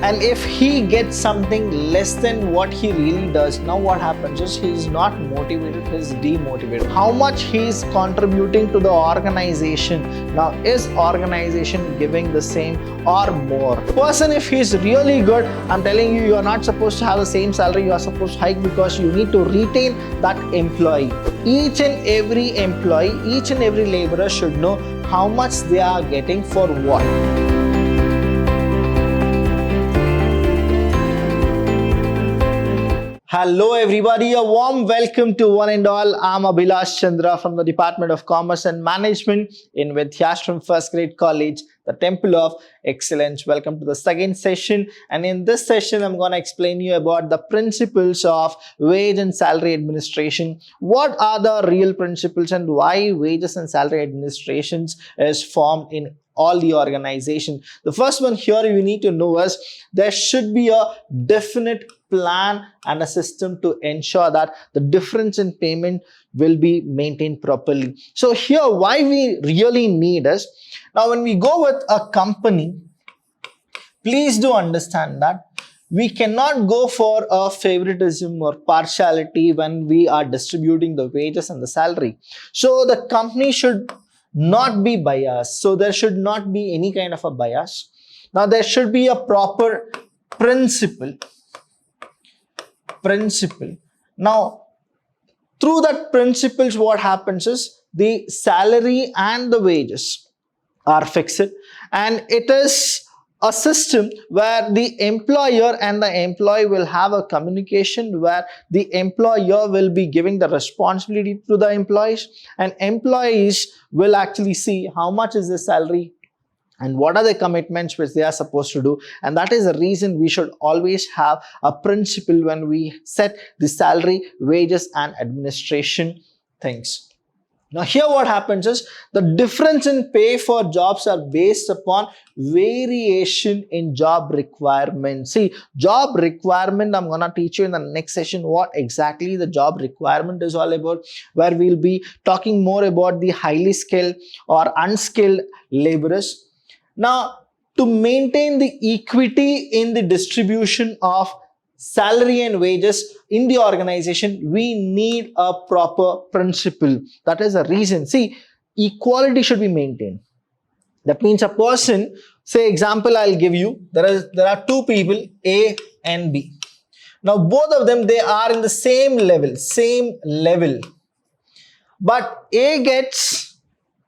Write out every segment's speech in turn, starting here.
And if he gets something less than what he really does, now what happens is he's not motivated, he's demotivated. How much he's contributing to the organization, now is organization giving the same or more? Person, if he's really good, I'm telling you, you're not supposed to have the same salary, you are supposed to hike because you need to retain that employee. Each and every employee, each and every laborer should know how much they are getting for what. Hello everybody, a warm welcome to one and all. I'm Abhilash Chandra from the Department of Commerce and Management in Vidyashram First Grade College, the Temple of Excellence. Welcome to the second session, and in this session I'm going to explain you about the principles of wage and salary administration. What are the real principles and why wages and salary administrations is formed in all the organization. The first one here you need to know is there should be a definite plan and a system to ensure that the difference in payment will be maintained properly. So here why we really need is, now when we go with a company, please do understand that we cannot go for a favoritism or partiality when we are distributing the wages and the salary. So the company should not be biased. So there should not be any kind of a bias. Now there should be a proper principle. Now through that principles, what happens is the salary and the wages are fixed, and it is a system where the employer and the employee will have a communication where the employer will be giving the responsibility to the employees, and employees will actually see how much is the salary and what are the commitments which they are supposed to do. And that is the reason we should always have a principle when we set the salary, wages and administration things. Now here what happens is the difference in pay for jobs are based upon variation in job requirement. See, job requirement, I'm gonna teach you in the next session what exactly the job requirement is all about, where we'll be talking more about the highly skilled or unskilled laborers. Now, to maintain the equity in the distribution of salary and wages in the organization, we need a proper principle. That is the reason. See, equality should be maintained. That means a person, say example I'll give you, there are two people, A and B. Now both of them, they are in the same level. But A gets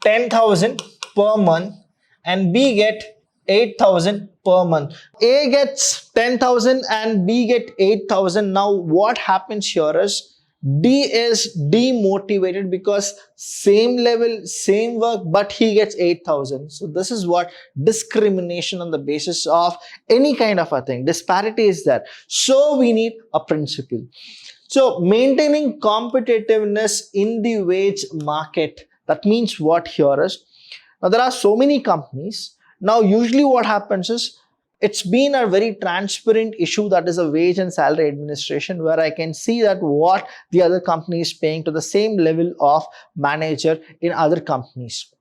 10,000 per month and B get 8,000 per month. A gets 10,000 and B get 8,000. Now what happens here is D is demotivated because same level, same work, but he gets 8,000. So this is what discrimination on the basis of any kind of a thing. Disparity is there. So we need a principle. So maintaining competitiveness in the wage market. That means what here is, now there are so many companies. Now usually what happens is, it's been a very transparent issue, that is a wage and salary administration, where I can see that what the other company is paying to the same level of manager in other companies.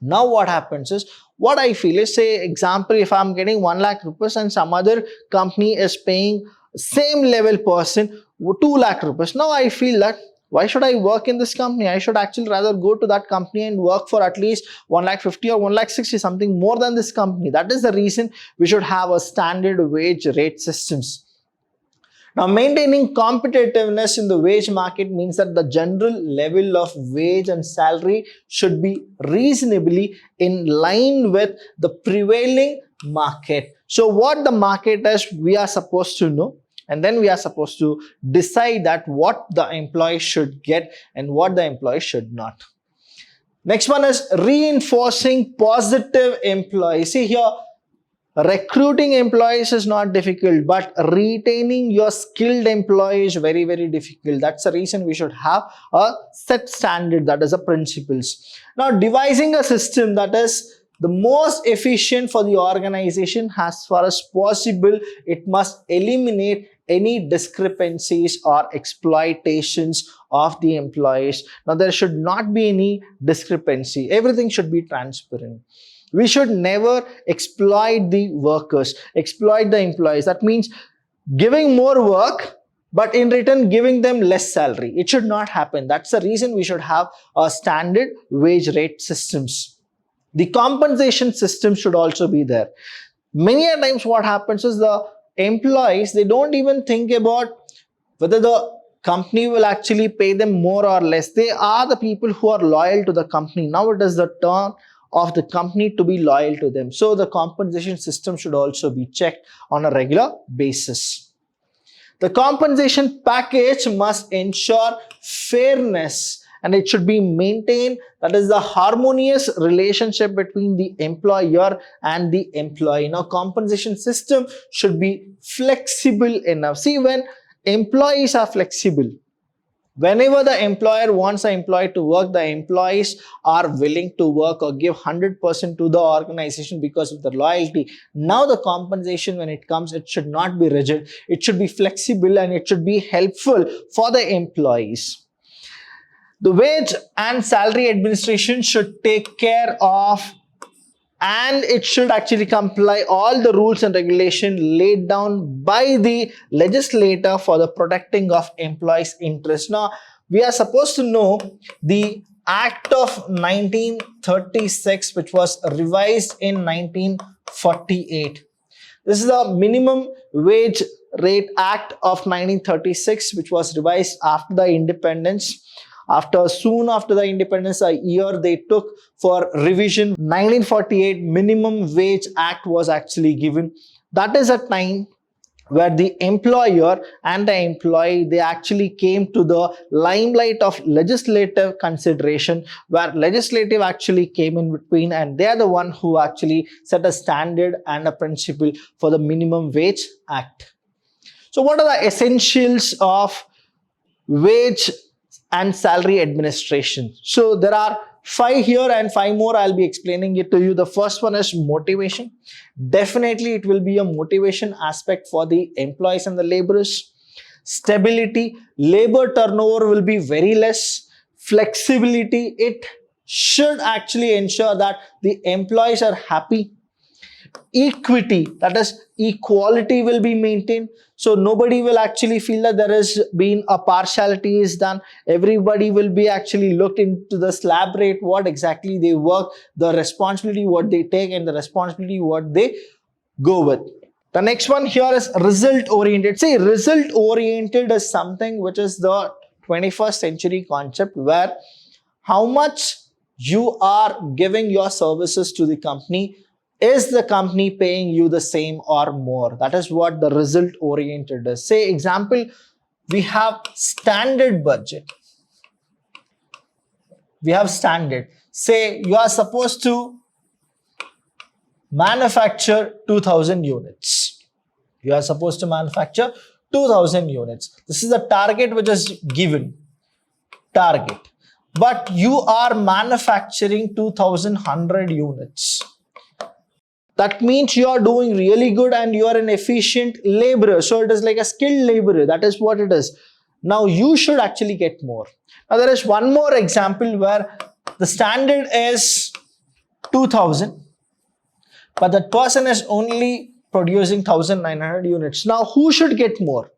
Now what happens is, what I feel is, say example, if I'm getting 1 lakh rupees and some other company is paying same level person 2 lakh rupees. Now I feel that why should I work in this company? I should actually rather go to that company and work for at least 1,50,000 or 1,60,000, something more than this company. That is the reason we should have a standard wage rate systems. Now maintaining competitiveness in the wage market means that the general level of wage and salary should be reasonably in line with the prevailing market. So what the market is, we are supposed to know. And then we are supposed to decide that what the employee should get and what the employee should not. Next one is reinforcing positive employees. See here, recruiting employees is not difficult, but retaining your skilled employees is very, very difficult. That's the reason we should have a set standard, that is the principles. Now devising a system that is the most efficient for the organization as far as possible, it must eliminate any discrepancies or exploitations of the employees. Now there should not be any discrepancy. Everything should be transparent. We should never exploit the workers, exploit the employees. That means giving more work, but in return giving them less salary. It should not happen. That's the reason we should have a standard wage rate systems. The compensation system should also be there. Many a times what happens is the employees, they don't even think about whether the company will actually pay them more or less. They are the people who are loyal to the company. Now it is the turn of the company to be loyal to them. So the compensation system should also be checked on a regular basis. The compensation package must ensure fairness and it should be maintained, that is the harmonious relationship between the employer and the employee. Now compensation system should be flexible enough. See, when employees are flexible, whenever the employer wants the employee to work, the employees are willing to work or give 100% to the organization because of the loyalty. Now the compensation, when it comes, it should not be rigid. It should be flexible and it should be helpful for the employees. The wage and salary administration should take care of, and it should actually comply all the rules and regulation laid down by the legislator for the protecting of employees' interests. Now, we are supposed to know the Act of 1936, which was revised in 1948. This is the Minimum Wage Rate Act of 1936, which was revised after the independence. Soon after the independence, a year they took for revision. 1948 Minimum Wage Act was actually given. That is a time where the employer and the employee, they actually came to the limelight of legislative consideration, where legislative actually came in between, and they are the one who actually set a standard and a principle for the Minimum Wage Act. So what are the essentials of wage and salary administration? So there are 5 here and 5 more. I'll be explaining it to you. The first one is motivation. Definitely it will be a motivation aspect for the employees and the laborers. Stability, labor turnover will be very less. Flexibility, it should actually ensure that the employees are happy. Equity, that is equality, will be maintained. So nobody will actually feel that there has been a partiality is done. Everybody will be actually looked into the slab rate, what exactly they work, the responsibility what they take, and the responsibility what they go with. The next one here is result oriented. See, result oriented is something which is the 21st century concept, where how much you are giving your services to the company, is the company paying you the same or more? That is what the result oriented is. Say example, we have standard budget. We have standard. Say you are supposed to manufacture 2000 units. You are supposed to manufacture 2000 units. This is the target which is given. Target. But you are manufacturing 2100 units. That means you are doing really good and you are an efficient laborer. So it is like a skilled laborer. That is what it is. Now you should actually get more. Now there is one more example where the standard is 2000, but that person is only producing 1900 units. Now who should get more?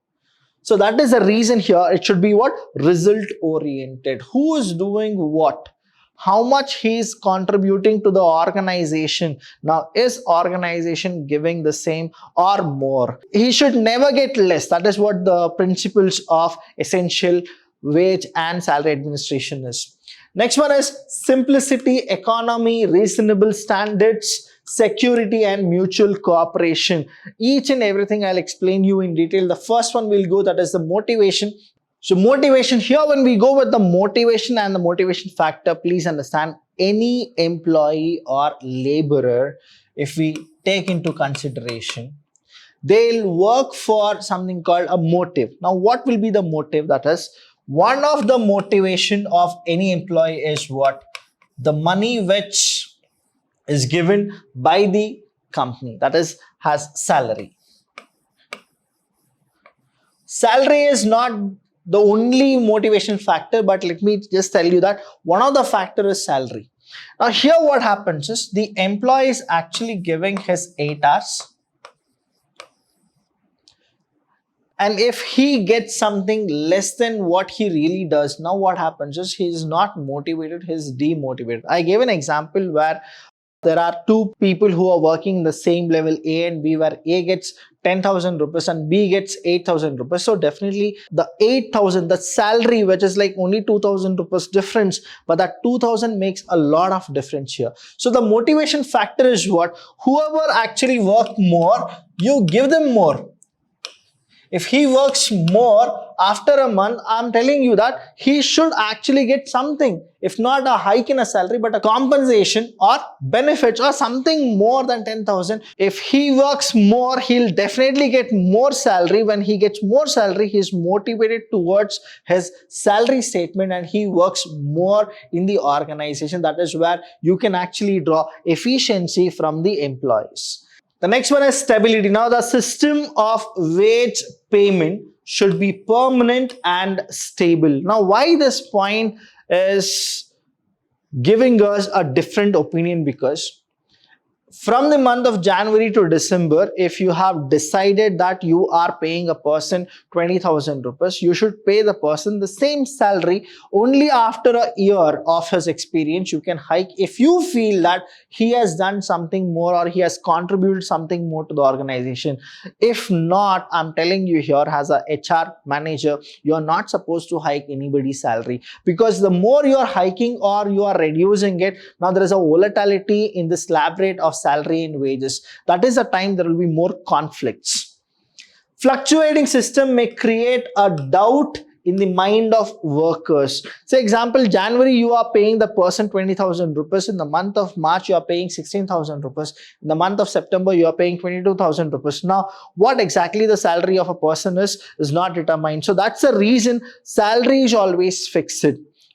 So that is the reason here. It should be what? Result oriented. Who is doing what? How much he is contributing to the organization. Now, is organization giving the same or more? He should never get less. That is what the principles of essential wage and salary administration is. Next one is simplicity, economy, reasonable standards, security, and mutual cooperation. Each and everything I'll explain you in detail. The first one we'll go, that is the motivation. So motivation, here when we go with the motivation and the motivation factor, please understand, any employee or laborer, if we take into consideration, they'll work for something called a motive. Now what will be the motive? That is, one of the motivation of any employee is what? The money which is given by the company, that is, has salary. Salary is not the only motivation factor, but let me just tell you that one of the factor is salary. Now here what happens is the employee is actually giving his 8 hours, and if he gets something less than what he really does, now what happens is he is not motivated, he is demotivated. I gave an example where there are two people who are working in the same level, A and B, where A gets 10,000 rupees and B gets 8,000 rupees. So definitely the 8,000, the salary, which is like only 2,000 rupees difference, but that 2,000 makes a lot of difference here. So the motivation factor is what? Whoever actually worked more, you give them more. If he works more after a month, I'm telling you that he should actually get something. If not a hike in a salary, but a compensation or benefits or something more than 10,000. If he works more, he'll definitely get more salary. When he gets more salary, he's motivated towards his salary statement and he works more in the organization. That is where you can actually draw efficiency from the employees. The next one is stability. Now, the system of wage payment should be permanent and stable. Now, why this point is giving us a different opinion? Because from the month of January to December, if you have decided that you are paying a person 20,000 rupees, you should pay the person the same salary. Only after a year of his experience, you can hike if you feel that he has done something more or he has contributed something more to the organization. If not, I'm telling you here as a HR manager, you are not supposed to hike anybody's salary, because the more you are hiking or you are reducing it, now there is a volatility in the slab rate of salary and wages. That is the time there will be more conflicts. Fluctuating system may create a doubt in the mind of workers. Say example, January you are paying the person 20,000 rupees. In the month of March you are paying 16,000 rupees. In the month of September you are paying 22,000 rupees. Now what exactly the salary of a person is not determined. So that's the reason salary is always fixed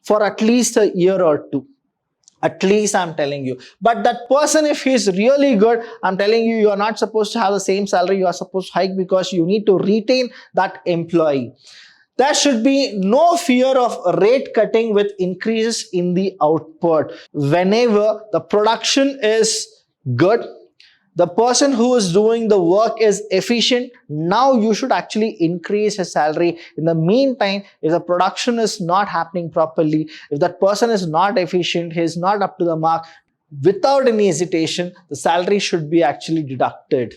for at least a year or two. At least I'm telling you. But that person, if he's really good, I'm telling you, you are not supposed to have the same salary. You are supposed to hike because you need to retain that employee. There should be no fear of rate cutting with increases in the output. Whenever the production is good, the person who is doing the work is efficient, now you should actually increase his salary. In the meantime, if the production is not happening properly, if that person is not efficient, he is not up to the mark, without any hesitation, the salary should be actually deducted.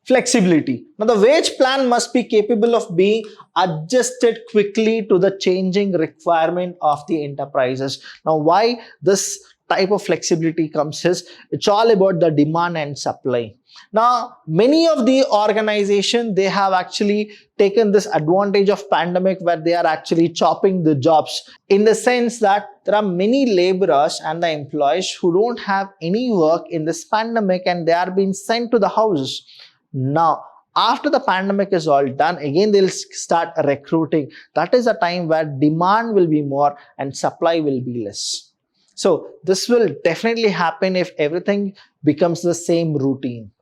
Flexibility. Now, the wage plan must be capable of being adjusted quickly to the changing requirement of the enterprises. Now, why this type of flexibility comes is it's all about the demand and supply. Now, many of the organizations, they have actually taken this advantage of pandemic where they are actually chopping the jobs, in the sense that there are many laborers and the employees who don't have any work in this pandemic and they are being sent to the houses. Now, after the pandemic is all done, again they'll start recruiting. That is a time where demand will be more and supply will be less. So this will definitely happen if everything becomes the same routine.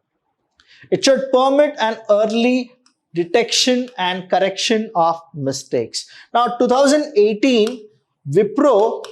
It should permit an early detection and correction of mistakes. Now, 2018, Wipro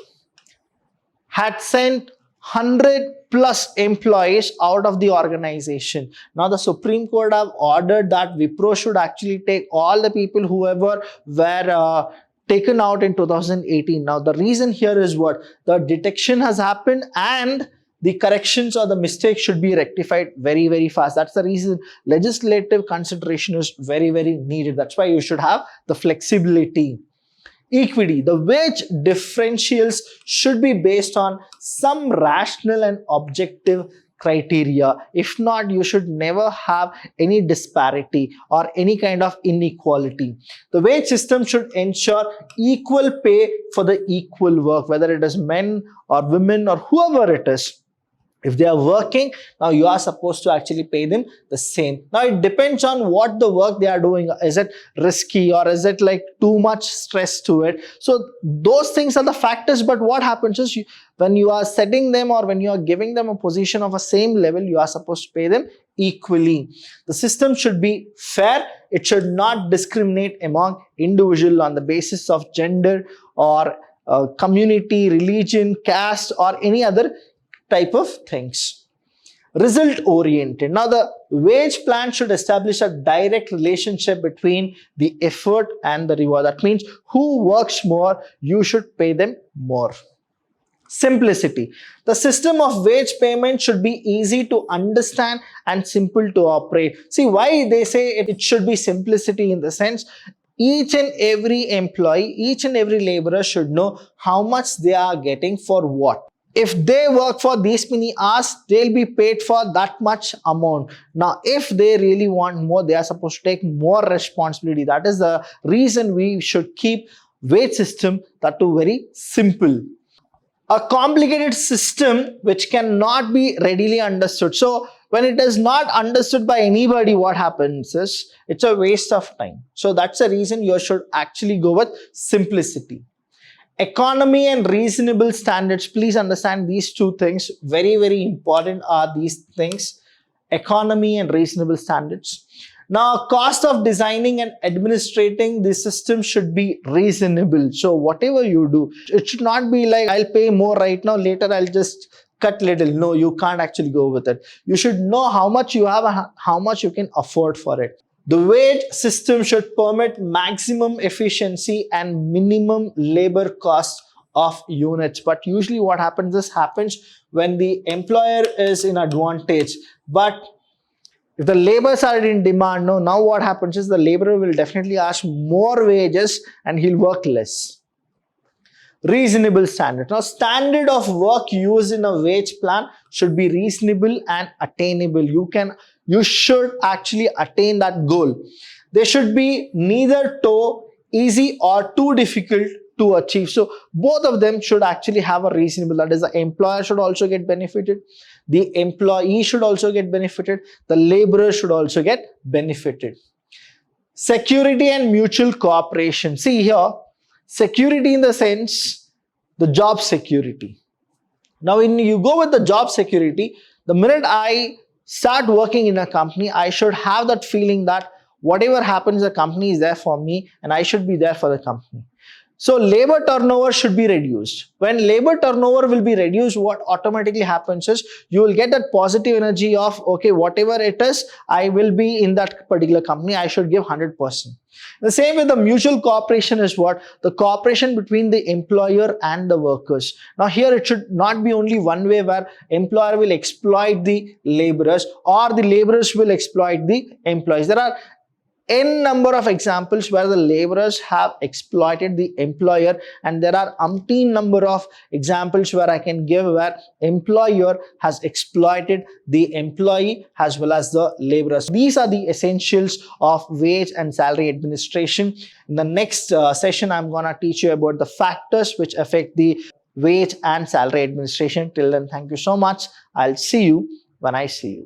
had sent 100 plus employees out of the organization. Now, the Supreme Court have ordered that Wipro should actually take all the people whoever were taken out in 2018. Now, the reason here is what? The detection has happened and the corrections or the mistakes should be rectified very, very fast. That's the reason legislative consideration is very, very needed. That's why you should have the flexibility. Equity. The wage differentials should be based on some rational and objective criteria. If not, you should never have any disparity or any kind of inequality. The wage system should ensure equal pay for the equal work, whether it is men or women or whoever it is. If they are working, now you are supposed to actually pay them the same. Now it depends on what the work they are doing. Is it risky or is it like too much stress to it? So those things are the factors. But what happens is when you are setting them or when you are giving them a position of a same level, you are supposed to pay them equally. The system should be fair. It should not discriminate among individuals on the basis of gender or community, religion, caste, or any other type of things. Result oriented. Now, the wage plan should establish a direct relationship between the effort and the reward. That means who works more, you should pay them more. Simplicity. The system of wage payment should be easy to understand and simple to operate. See why they say it should be simplicity, in the sense each and every employee, each and every laborer should know how much they are getting for what. If they work for these many hours, they'll be paid for that much amount. Now, if they really want more, they are supposed to take more responsibility. That is the reason we should keep wage system that too very simple. A complicated system which cannot be readily understood. So when it is not understood by anybody, what happens is it's a waste of time. So that's the reason you should actually go with simplicity. Economy and reasonable standards. Please understand these two things. Very, very important are these things. Economy and reasonable standards. Now, cost of designing and administrating the system should be reasonable. So whatever you do, it should not be like, I'll pay more right now, later I'll just cut little. No, you can't actually go with it. You should know how much you have and how much you can afford for it. The wage system should permit maximum efficiency and minimum labor cost of units. But usually what happens, this happens when the employer is in advantage. But if the laborers are in demand, no, now what happens is the laborer will definitely ask more wages and he'll work less. Reasonable standard. Now, standard of work used in a wage plan should be reasonable and attainable. You should actually attain that goal. They should be neither too easy or too difficult to achieve. So both of them should actually have a reasonable, that is, the employer should also get benefited, the employee should also get benefited, the laborer should also get benefited. Security and mutual cooperation. See here, security in the sense, the job security. Now, when you go with the job security, the minute I start working in a company, I should have that feeling that whatever happens, the company is there for me and I should be there for the company. So labor turnover should be reduced. When labor turnover will be reduced, what automatically happens is you will get that positive energy of, okay, whatever it is, I will be in that particular company, I should give 100%. The same with the mutual cooperation is what? The cooperation between the employer and the workers. Now here it should not be only one way where employer will exploit the laborers or the laborers will exploit the employees. There are n number of examples where the laborers have exploited the employer, and there are umpteen number of examples where I can give where employer has exploited the employee as well as the laborers. These are the essentials of wage and salary administration. In the next session, I'm gonna teach you about the factors which affect the wage and salary administration. Till then, thank you so much. I'll see you when I see you.